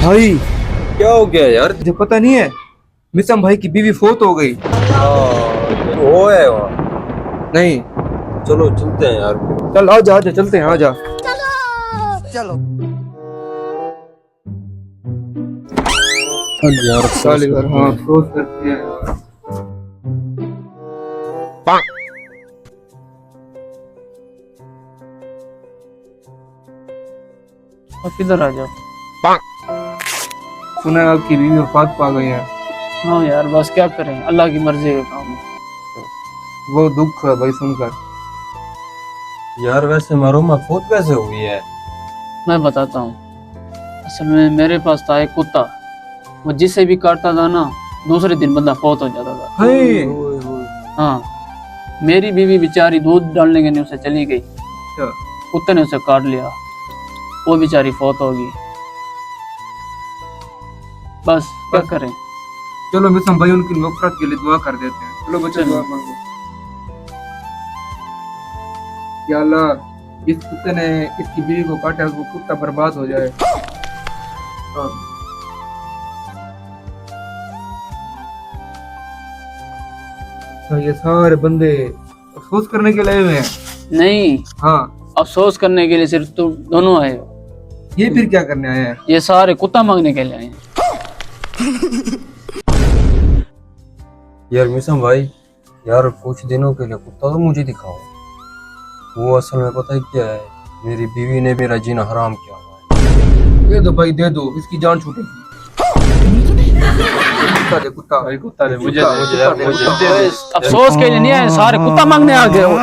भाई क्या हो गया यार? तुझे पता नहीं है, मिसम भाई की बीवी फोत हो गई। वो है वहाँ। नहीं, चलो चलते हैं यार। चल आ जा, चलते हैं, आ जा। यार चल यार, हाँ अफसोस करते हैं यार। आप इधर आ जाओ। सुना है आपकी बीवी वफात पा गई है। हाँ यार, बस क्या करें, अल्लाह की मर्जी का काम है। वो दुख है भाई सुनकर। यार वैसे मरूमा फौत कैसे हुई है? मैं बताता हूँ। असल में मेरे पास था एक कुत्ता, वो जिसे भी काटता था ना, दूसरे दिन बंदा फौत हो जाता था। हाय। हाँ, मेरी बीवी बेचारी दूध डालने के लिए उसे चली गई, अच्छा, कुत्ते ने उसे काट लिया, वो बेचारी फौत हो गई। बस क्या करें। चलो मिसम भाई उनकी मगफरत के लिए दुआ कर देते हैं। चलो बच्चे चलो। दुआ मांगो। या अल्लाह, इस कुत्ते ने इसकी बीवी को काटा, वो कुत्ता बर्बाद हो जाए। हाँ। तो ये सारे बंदे अफसोस करने के लिए आए हुए हैं। नहीं, हाँ, अफसोस करने के लिए सिर्फ तुम दोनों आए हो, ये फिर क्या करने आए हैं? ये सारे कुत्ता मांगने के लिए आए हैं। यार मिसम भाई, यार कुछ दिनों के लिए कुत्ता तो मुझे दिखाओ। वो असल में पता है क्या है, मेरी बीवी ने मेरा जीना हराम किया हुआ है। दे दो भाई, दे दो, इसकी जान छूटेगी। कुत्ता दे, कुत्ता। कुत्ता दे, मुझे मुझे अफसोस के लिए नहीं आए, सारे कुत्ता मांगने आ गए हो।